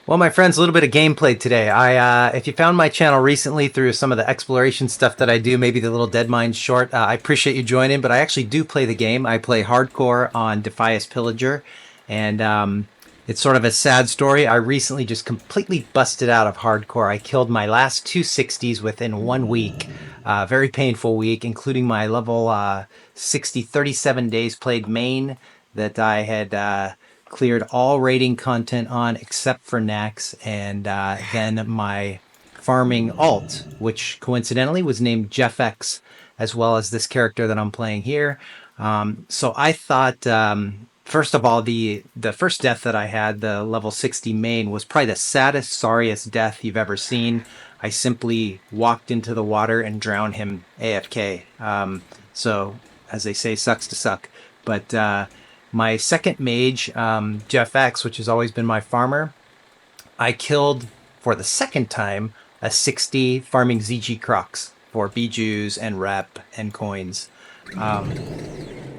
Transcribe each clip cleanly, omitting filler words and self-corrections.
Well, my friends, a little bit of gameplay today. If you found my channel recently through some of the exploration stuff that I do, maybe the little Dead Mines short, I appreciate you joining. But I actually do play the game. I play hardcore on Defias Pillager, and it's sort of a sad story. I recently just completely busted out of hardcore. I killed my last two 60s within 1 week. Very painful week, including my level 60 37 days played main that I had cleared all rating content on except for Nax, and then my farming alt, which coincidentally was named Jeff X, as well as this character that I'm playing here. So I thought, first of all, the first death that I had, the level 60 main, was probably the saddest, sorriest death you've ever seen. I simply walked into the water and drowned him AFK. So, as they say, sucks to suck. But my second mage, Jeff X, which has always been my farmer, I killed for the second time a 60 farming ZG Crocs for Bijous and rep and coins.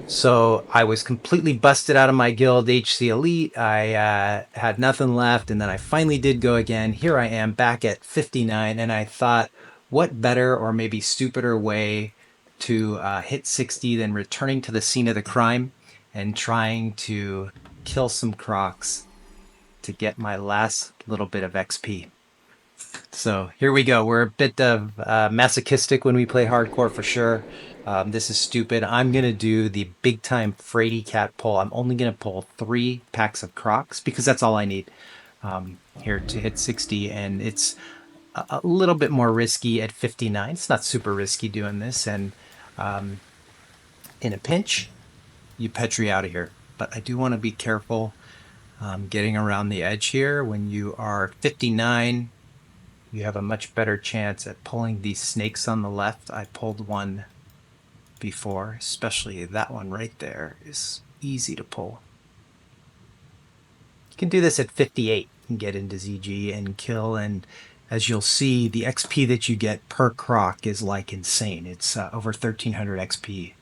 So I was completely busted out of my guild, HC Elite. I had nothing left, and then I finally did go again. Here I am back at 59, and I thought, what better or maybe stupider way to hit 60 than returning to the scene of the crime and trying to kill some crocs to get my last little bit of XP. So here we go. We're a bit of masochistic when we play hardcore for sure. This is stupid. I'm going to do the big time Frady Cat pull. I'm only going to pull 3 packs of Crocs because that's all I need here to hit 60. And it's a little bit more risky at 59. It's not super risky doing this. And in a pinch, you Petri out of here. But I do want to be careful getting around the edge here. When you are 59, you have a much better chance at pulling these snakes on the left. I pulled one before, especially that one right there is easy to pull. You can do this at 58 and get into ZG and kill, and as you'll see, the XP that you get per croc is like insane. It's over 1300 XP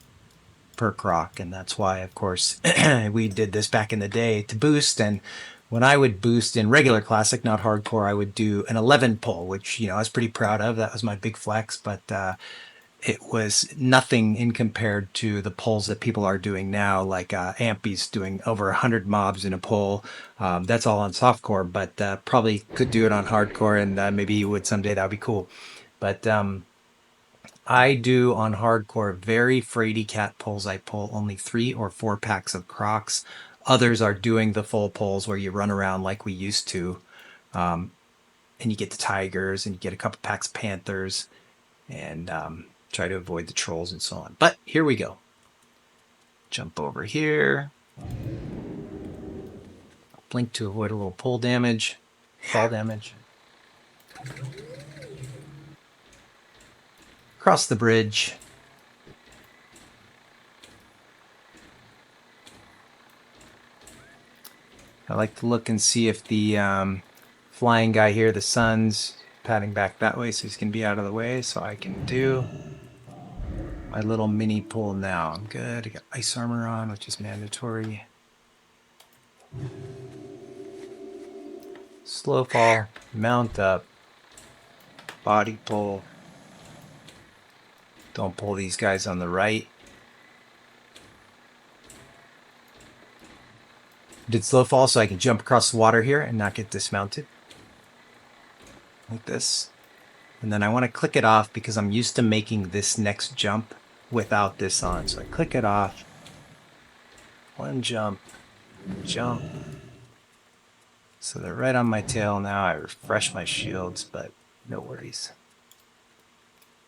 per croc, and that's why, of course, we did this back in the day to boost. And when I would boost in regular classic, not hardcore, I would do an 11 pull, which, I was pretty proud of. That was my big flex, but it was nothing in compared to the pulls that people are doing now, like Ampy's doing over 100 mobs in a pull. That's all on softcore, but probably could do it on hardcore, and maybe you would someday. That would be cool. But I do on hardcore very Frady Cat pulls. I pull only 3 or 4 packs of Crocs. Others are doing the full pulls where you run around like we used to, and you get the tigers and you get a couple packs of panthers, and try to avoid the trolls and so on. But here we go. Jump over here. Blink to avoid a little pull damage, fall damage. Cross the bridge. I like to look and see if the flying guy here, the sun's padding back that way, so he's going to be out of the way, so I can do my little mini pull now. I'm good. I got ice armor on, which is mandatory. Slow fall, mount up, body pull. Don't pull these guys on the right. Did slow fall so I can jump across the water here and not get dismounted. Like this. And then I want to click it off because I'm used to making this next jump without this on. So I click it off. One jump. Jump. So they're right on my tail now. I refresh my shields, but no worries.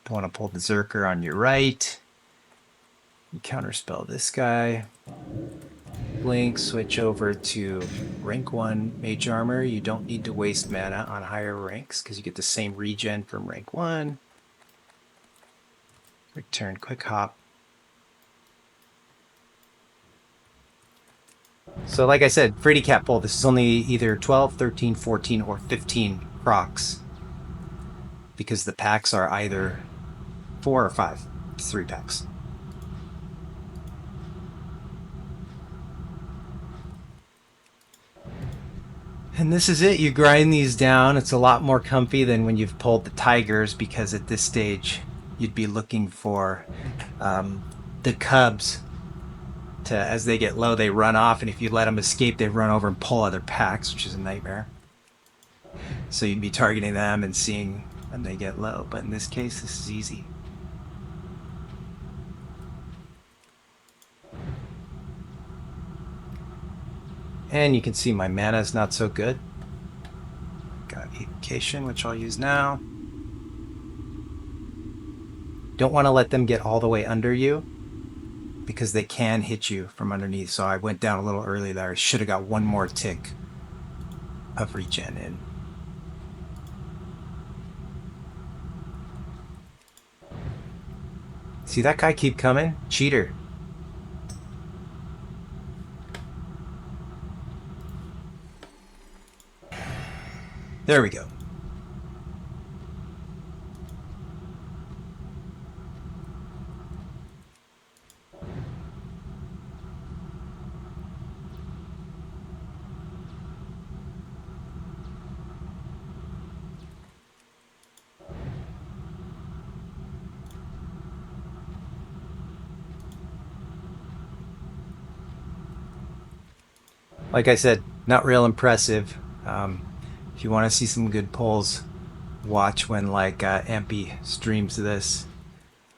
Don't want to pull the Zerker on your right. You counterspell this guy. Blink, switch over to rank 1 mage armor. You don't need to waste mana on higher ranks because you get the same regen from rank 1. Return quick hop. So like I said, Frady Cat pull. This is only either 12, 13, 14, or 15 Crocs because the packs are either 4 or 5. It's 3 packs. And this is it. You grind these down. It's a lot more comfy than when you've pulled the tigers, because at this stage you'd be looking for the cubs to, as they get low, they run off, and if you let them escape, they run over and pull other packs, which is a nightmare. So you'd be targeting them and seeing when they get low. But in this case, this is easy. And you can see my mana is not so good. Got Evocation, which I'll use now. Don't want to let them get all the way under you, because they can hit you from underneath. So I went down a little early there. I should have got one more tick of regen in. See that guy keep coming? Cheater. There we go. Like I said, not real impressive. If you want to see some good pulls, watch when like Ampy streams this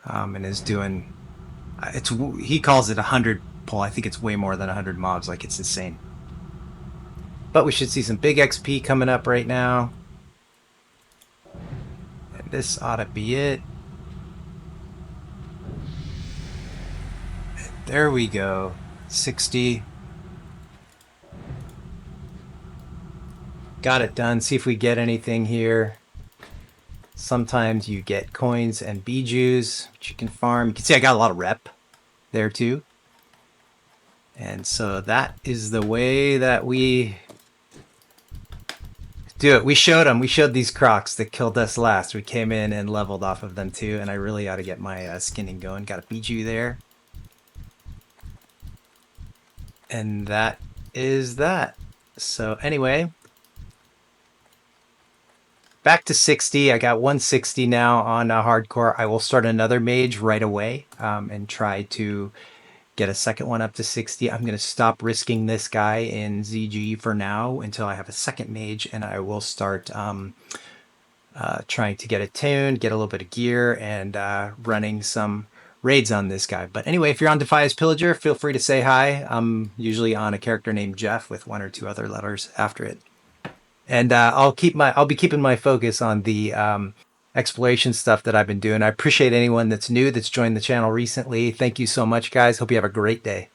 and is doing. It's he calls it 100 pull. I think it's way more than 100 mobs. Like, it's insane. But we should see some big XP coming up right now. And this ought to be it. And there we go. 60. Got it done. See if we get anything here. Sometimes you get coins and bijous, which you can farm. You can see I got a lot of rep there too. And so that is the way that we do it. We showed them. We showed these crocs that killed us last. We came in and leveled off of them too. And I really ought to get my skinning going. Got a biju there. And that is that. So anyway, back to 60. I got 160 now on hardcore. I will start another mage right away and try to get a second one up to 60. I'm going to stop risking this guy in ZG for now until I have a second mage, and I will start trying to get it tuned, get a little bit of gear, and running some raids on this guy. But anyway, if you're on Defias Pillager, feel free to say hi. I'm usually on a character named Jeff with one or two other letters after it. And I'll be keeping my focus on the exploration stuff that I've been doing. I appreciate anyone that's new that's joined the channel recently. Thank you so much, guys. Hope you have a great day.